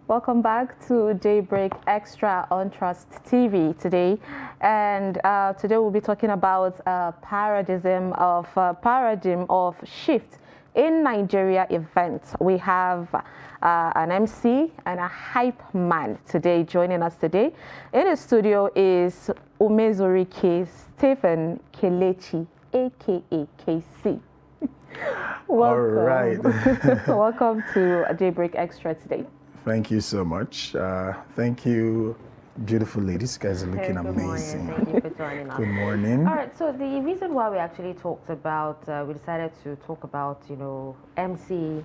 Welcome back to Daybreak Extra on Trust TV today, and today we'll be talking about paradigm of shift in Nigeria events. We have an MC and a hype man today joining us today. In the studio is Umezorike Stephen Kelechi, aka KC. Welcome. All right. Welcome to Daybreak Extra today. Thank you so much. Thank you, beautiful ladies. You guys are looking amazing. Good morning. Thank you for joining us. Good morning. All right. So the reason why we actually talked about, we decided to talk about, MC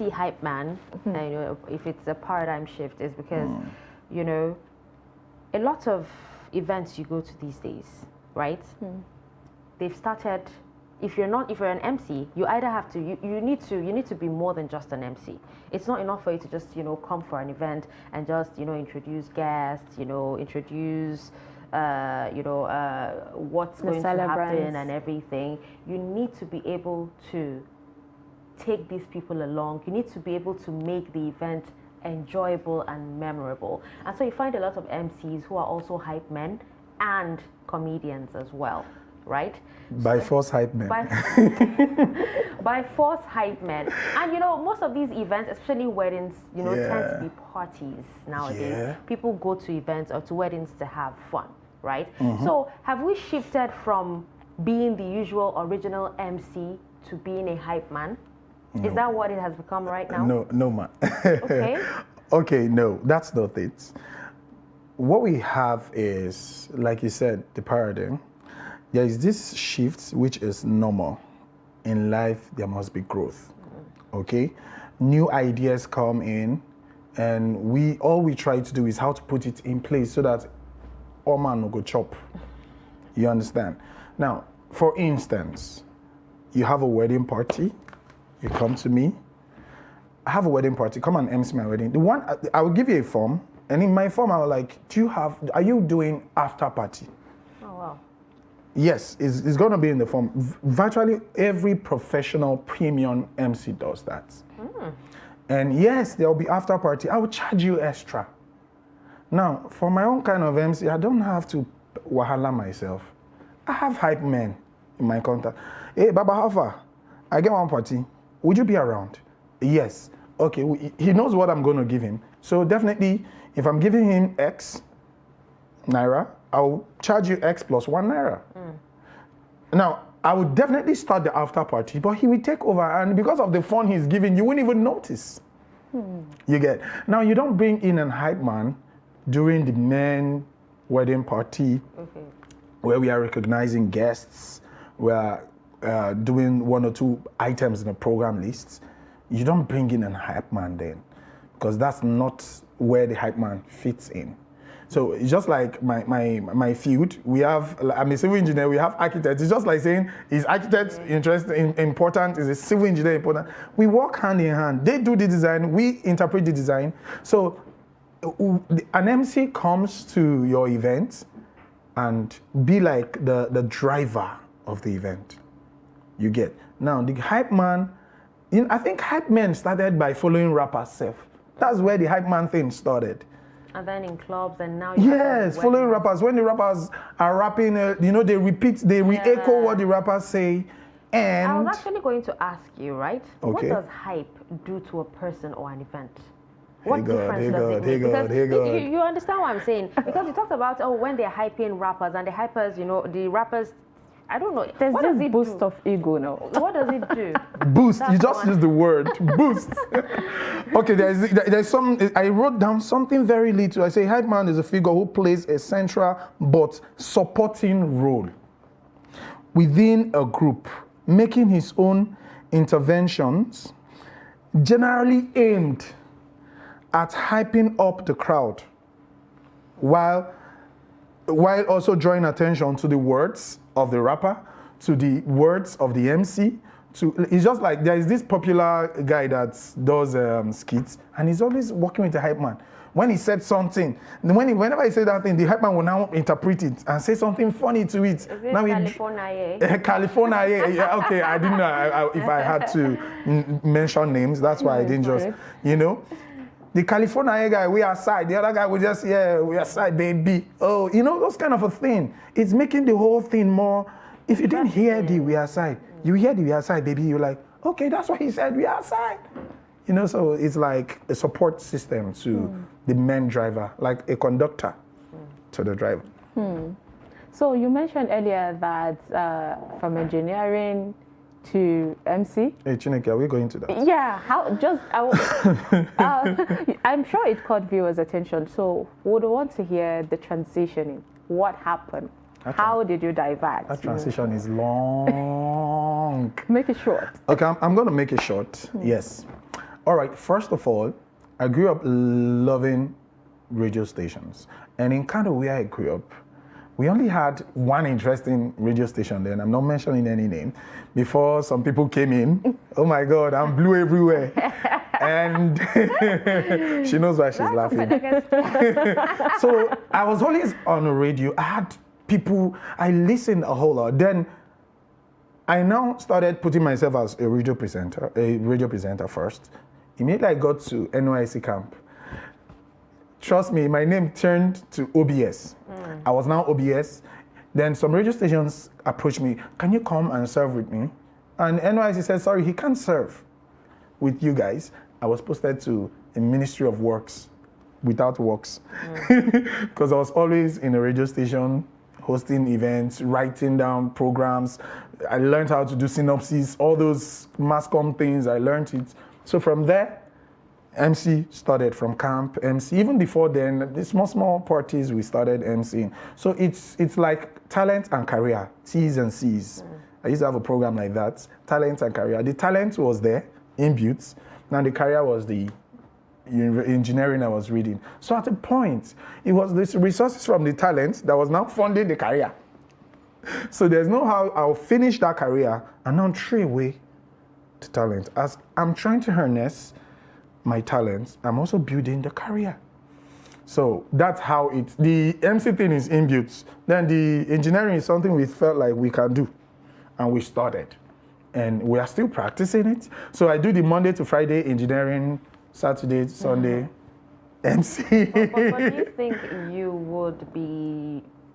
hype man, and, if it's a paradigm shift, is because, a lot of events you go to these days, right? They've started. If you're an MC, you either have to you need to be more than just an MC. It's not enough for you to just come for an event and just introduce guests, introduce what's going to happen and everything. You need to be able to take these people along. You need to be able to make the event enjoyable and memorable. And so you find a lot of MCs who are also hype men and comedians as well. Right? By force hype men. By force hype men. And most of these events, especially weddings, tend to be parties nowadays. Yeah. People go to events or to weddings to have fun, right? So have we shifted from being the usual original MC to being a hype man? No. Is that what it has become right now? No, man. Okay. Okay, no, that's not it. What we have is, like you said, the paradigm. There is this shift which is normal. In life, there must be growth. Okay? New ideas come in, and all we try to do is how to put it in place so that all man will go chop. You understand? Now, for instance, you have a wedding party, you come to me, I have a wedding party, come and MC my wedding. I will give you a form, and in my form I will like, are you doing after party? Oh, wow. Yes, it's going to be in the form. Virtually every professional premium MC does that. And yes, there will be after party. I will charge you extra. Now, for my own kind of MC, I don't have to wahala myself. I have hype men in my contact. Hey, Baba, how far? I get one party. Would you be around? Yes. Okay, he knows what I'm going to give him. So definitely, if I'm giving him X Naira, I'll charge you X plus 1 Naira. Now, I would definitely start the after party, but he will take over, and because of the fun he's giving, you wouldn't even notice. You get? Now, you don't bring in an hype man during the main wedding party where we are recognizing guests, we are doing 1 or 2 items in the program list. You don't bring in an hype man then, because that's not where the hype man fits in. So it's just like my field. I'm a civil engineer. We have architects. It's just like saying, is architect important? Is a civil engineer important? We work hand in hand. They do the design. We interpret the design. So an MC comes to your event and be like the driver of the event. You get? Now the hype man. I think hype men started by following rappers self. That's where the hype man thing started. And then in clubs, and now following rappers. When the rappers are rapping, they re-echo what the rappers say. And I was actually going to ask you, right? Okay. What does hype do to a person or an event? What difference does it make? Because you understand what I'm saying? Because you talked about when they're hyping rappers, and the hypers, the rappers, I don't know. There's what does it boost do? of ego now. What does it do? Boost. You just use the word boost. Okay, there's some. I wrote down something very little. I say hype man is a figure who plays a central but supporting role within a group, making his own interventions, generally aimed at hyping up the crowd, while also drawing attention to the words of the rapper, to the words of the MC. It's just like there is this popular guy that does skits, and he's always working with the hype man. When he said something, whenever he said that thing, the hype man will now interpret it and say something funny to it. Is it now California? California, yeah, okay. I didn't know if I had to mention names. That's why I didn't just, The California guy, we are side. The other guy will just, yeah, we are side, baby. Oh, you know, those kind of a thing. It's making the whole thing more. If you didn't hear the we are side, you hear the we are side, baby, you're like, okay, that's what he said, we are side. You know, so it's like a support system to the main driver, like a conductor to the driver. So you mentioned earlier that from engineering to MC. Hey, Chineke, are we going to that? Yeah, I'm sure it caught viewers' attention. So would want to hear the transitioning. What happened? How did you divert? That transition is long. Make it short. Okay, I'm going to make it short. Yes. All right. First of all, I grew up loving radio stations. And in kind of where I grew up, we only had one interesting radio station then. I'm not mentioning any name. Before some people came in, oh my God, I'm blue everywhere. And she knows why she's laughing. So I was always on the radio. I had people, I listened a whole lot. Then I now started putting myself as a radio presenter first. Immediately I got to NYC camp. Trust me, my name turned to OBS. I was now OBS. Then some radio stations approached me, can you come and serve with me? And NYC said, sorry, he can't serve with you guys. I was posted to a Ministry of Works without works. Because I was always in a radio station, hosting events, writing down programs. I learned how to do synopsis, all those mass comm things, I learned it. So from there, MC started from camp, MC. Even before then, the small parties, we started MCing. So it's like talent and career, T's and C's. I used to have a program like that, talent and career. The talent was there, inbuilt. Now the career was the engineering I was reading. So at a point, it was this resources from the talent that was now funding the career. So there's no how I'll finish that career and now throw away the talent. As I'm trying to harness my talents, I'm also building the career. So that's how the MC thing is inbuilt. Then the engineering is something we felt like we can do. And we started. And we are still practicing it. So I do the Monday to Friday engineering, Saturday to Sunday, MC. But do you think you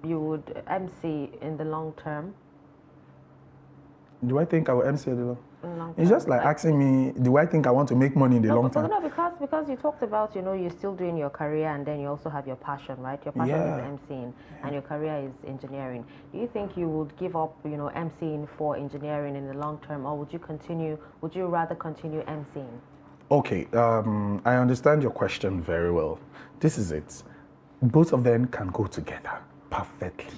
would MC in the long term? Do I think I will MC in the long term? It's just like asking me, do I think I want to make money in the long term? No, because you talked about, you're still doing your career and then you also have your passion, right? Your passion is MCing and your career is engineering. Do you think you would give up, MCing for engineering in the long term, or would you rather continue MCing? Okay, I understand your question very well. This is it. Both of them can go together perfectly.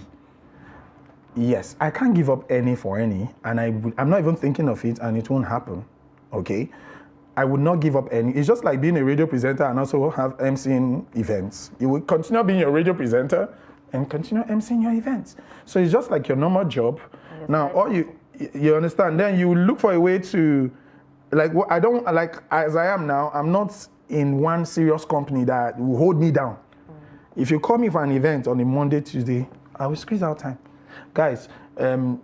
Yes, I can't give up any for any, and I'm not even thinking of it, and it won't happen, okay? I would not give up any. It's just like being a radio presenter and also have MCing events. You will continue being a radio presenter and continue MCing your events. So it's just like your normal job. Now, all you understand, then you look for a way to, I don't, as I am now, I'm not in one serious company that will hold me down. If you call me for an event on a Monday, Tuesday, I will squeeze out time. Guys, 7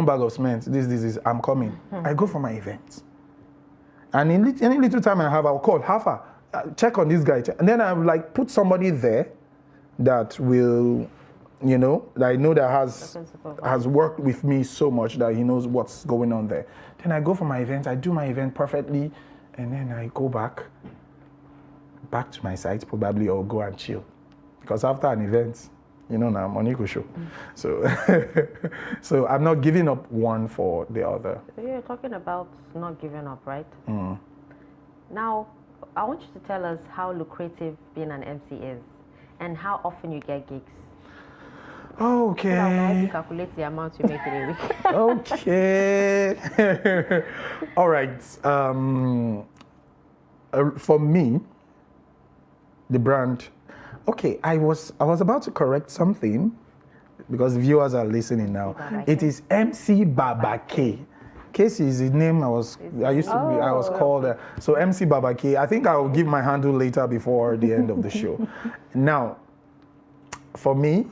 bags of cement, this, I'm coming. I go for my events. And in any little time I have, I'll call, Hafa, check on this guy. And then I will put somebody there that will, that I know that has worked with me so much that he knows what's going on there. Then I go for my event, I do my event perfectly, and then I go back to my site probably, or go and chill. Because after an event, now money could show. So I'm not giving up one for the other. So you're talking about not giving up, right? Now, I want you to tell us how lucrative being an MC is and how often you get gigs. Okay. So I'll help you calculate the amount you make in a week. Okay. All right. For me, the brand. Okay, I was about to correct something because viewers are listening now. It is MC Baba K. Casey is the name I was called. So MC Baba K. I think I will give my handle later before the end of the show. Now, for me,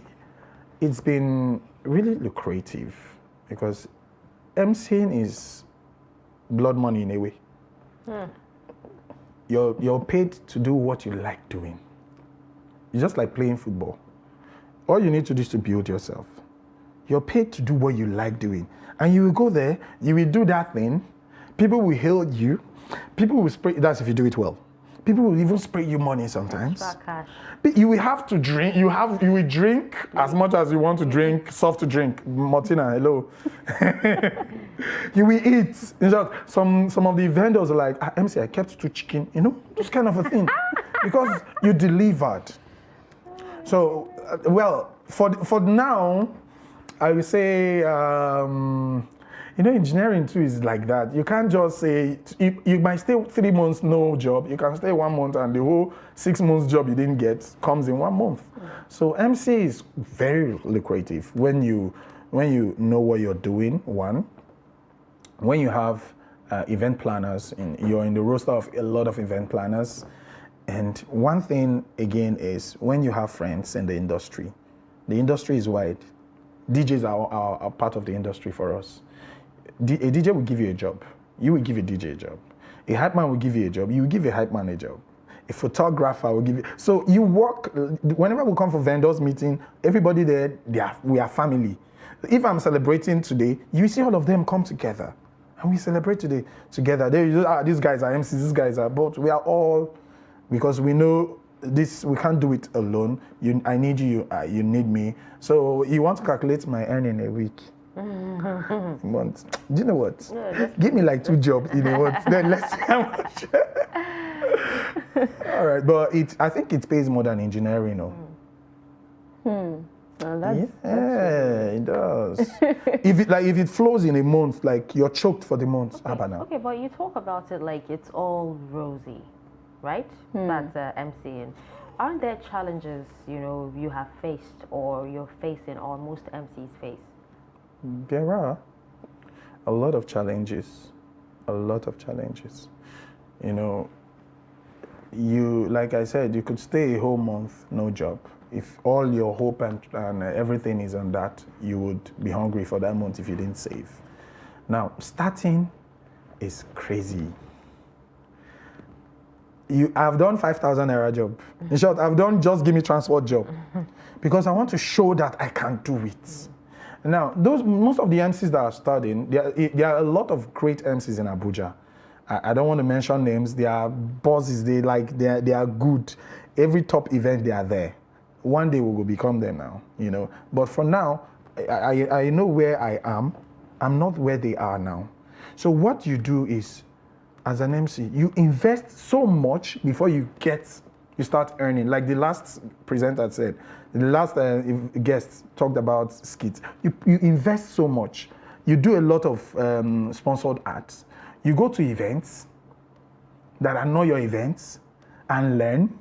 it's been really lucrative because MCing is blood money in a way. you're paid to do what you like doing. It's just like playing football. All you need to do is to build yourself. You're paid to do what you like doing. And you will go there, you will do that thing, people will hail you, people will spray, that's if you do it well. People will even spray you money sometimes. Cash. But you will have to drink, you will drink as much as you want to drink, soft to drink. Martina, hello. You will eat. In fact, some of the vendors are like, MC, I kept 2 chicken, you know, this kind of a thing. Because you delivered. So, well, for now, I would say, you know, engineering too is like that. You can't just say, you might stay 3 months, no job. You can stay 1 month and the whole 6 months job you didn't get comes in 1 month. So MC is very lucrative when you know what you're doing, one. When you have event planners, you're in the roster of a lot of event planners. And one thing, again, is when you have friends in the industry is wide. DJs are part of the industry for us. A DJ will give you a job. You will give a DJ a job. A hype man will give you a job. You will give a hype man a job. A photographer will give you. So you work, whenever we come for vendors meeting, everybody there, we are family. If I'm celebrating today, you see all of them come together. And we celebrate today together. These guys are MCs, these guys are both. We are all, because we know this, we can't do it alone. I need you, you need me. So you want to calculate my earning a week. Month. Do you know what? Yeah, give me like 2 jobs in a month. Then let's see how much. All right, but I think it pays more than engineering, Well, that's it does. if it flows in a month, like you're choked for the month. Okay, but you talk about it like it's all rosy, right? That's MCing. Aren't there challenges, you know, you have faced or you're facing, or most MCs face? There are a lot of challenges. You know, like I said, you could stay a whole month, no job. If all your hope and everything is on that, you would be hungry for that month if you didn't save. Now, starting is crazy. I've done 5,000 naira job. In short, I've done just give me transport job because I want to show that I can do it. Now, most of the MCs that are starting, there are a lot of great MCs in Abuja. I don't want to mention names. They are bosses. They are good. Every top event they are there. One day we will become them now, you know. But for now, I know where I am. I'm not where they are now. So what you do is, as an MC, you invest so much before you start earning. Like the last presenter said, the last guest talked about skits. You invest so much. You do a lot of sponsored ads. You go to events that are not your events and learn,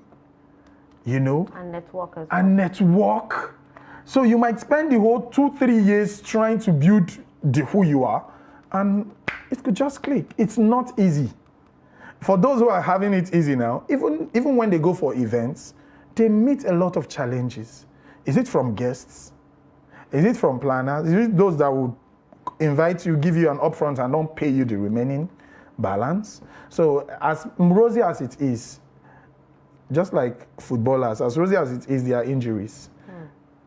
you know. And network as well. And network. So you might spend the whole 2-3 years trying to build who you are, and it could just click. It's not easy. For those who are having it easy now, even when they go for events, they meet a lot of challenges. Is it from guests? Is it from planners? Is it those that would invite you, give you an upfront and don't pay you the remaining balance? So as rosy as it is, just like footballers, as rosy as it is, there are injuries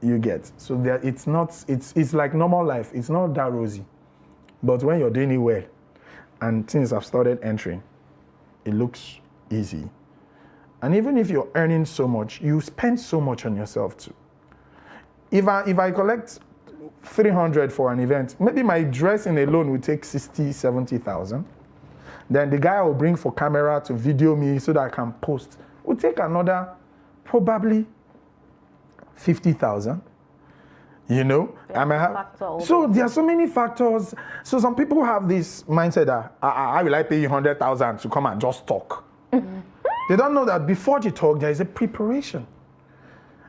you get. So it's like normal life. It's not that rosy. But when you're doing it well and things have started entering, it looks easy. And even if you're earning so much, you spend so much on yourself too. If I collect 300 for an event, maybe my dressing alone will take 60, 70,000. Then the guy I will bring for camera to video me so that I can post will take another probably 50,000. You know, I might have, so there are so many factors. So some people have this mindset that I will pay you 100,000 to come and just talk. They don't know that before you talk, there is a preparation.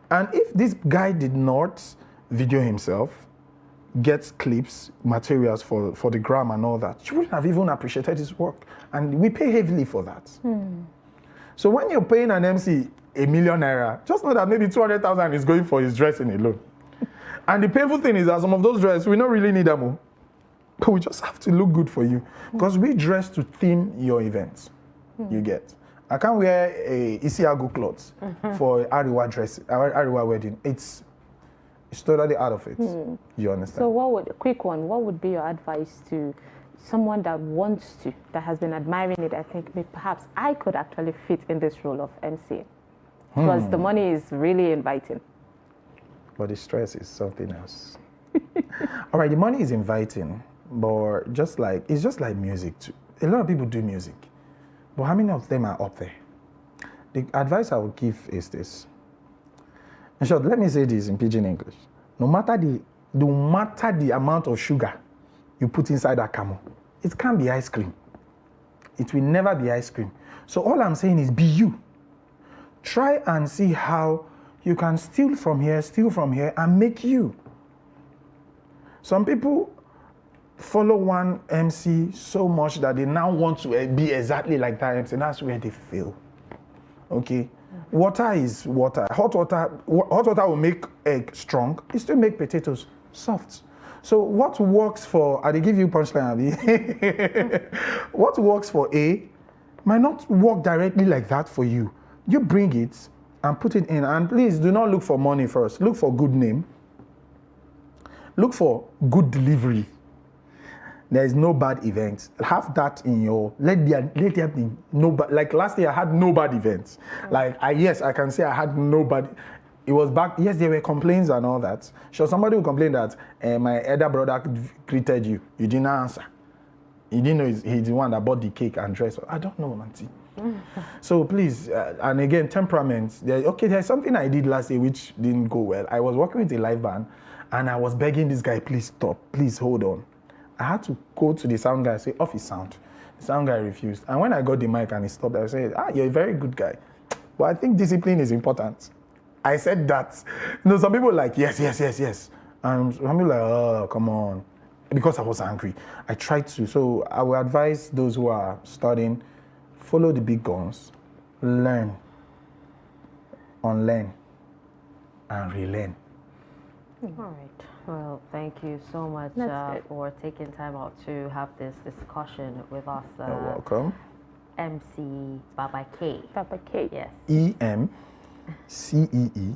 And if this guy did not video himself, get clips, materials for the gram and all that, you wouldn't have even appreciated his work. And we pay heavily for that. So when you're paying an MC ₦1 million, just know that maybe 200,000 is going for his dressing alone. And the painful thing is that some of those dresses, we don't really need them. But we just have to look good for you. Because we dress to theme your events. You get. I can't wear a Isiagu clothes for Ariwa dress, Ariwa wedding. It's totally out of it. You understand? So quick one, what would be your advice to someone that wants to, that has been admiring it? I think perhaps I could actually fit in this role of MC. Because the money is really inviting. But the stress is something else. All right, the money is inviting, but it's just like music too. A lot of people do music, but how many of them are up there? The advice I would give is this. In short, let me say this in pidgin English. No matter the amount of sugar you put inside that camel, it can't be ice cream. It will never be ice cream. So all I'm saying is be you. Try and see how you can steal from here, and make you. Some people follow one MC so much that they now want to be exactly like that MC. That's where they fail. Okay? Water is water. Hot water will make egg strong. It still make potatoes soft. So what works for, they give you punchline, Abi. What works for A might not work directly like that for you. You bring it and put it in, and please do not look for money first. Look for good name. Look for good delivery. There is no bad events. Have that in your, let there be no bad. Like last year I had no bad events. Like I can say I had no bad. It was back, yes, there were complaints and all that. Sure, somebody will complain that my elder brother greeted you. You didn't answer. You didn't know he's the one that bought the cake and dress. I don't know, Auntie. So please, and again, temperaments. There's something I did last year which didn't go well. I was working with a live band and I was begging this guy, please stop, please hold on. I had to go to the sound guy and say, off his sound. The sound guy refused. And when I got the mic and he stopped, I said, you're a very good guy. But I think discipline is important. I said that. Some people are like, yes. And some people are like, oh, come on. Because I was angry. I tried to. So I would advise those who are studying, follow the big guns, learn, unlearn, and relearn. All right. Well, thank you so much for taking time out to have this discussion with us. You're welcome. MC Baba K. Baba K. Yes. EMCEEBABAKAY.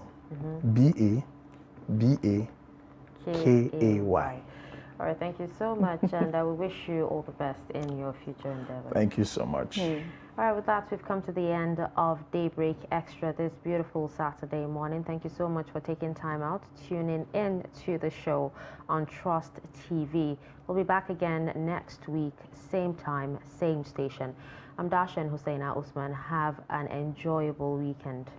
All right, thank you so much, and I will wish you all the best in your future endeavors. Thank you so much. All right, with that, we've come to the end of Daybreak Extra this beautiful Saturday morning. Thank you so much for taking time out, tuning in to the show on Trust TV. We'll be back again next week, same time, same station. I'm Dasha and Husseina Usman. Have an enjoyable weekend.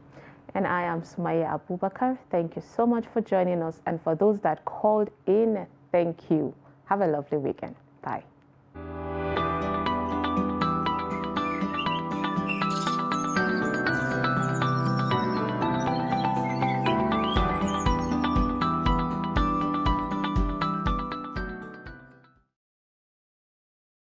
And I am Sumaya Abubakar. Thank you so much for joining us. And for those that called in, thank you. Have a lovely weekend. Bye.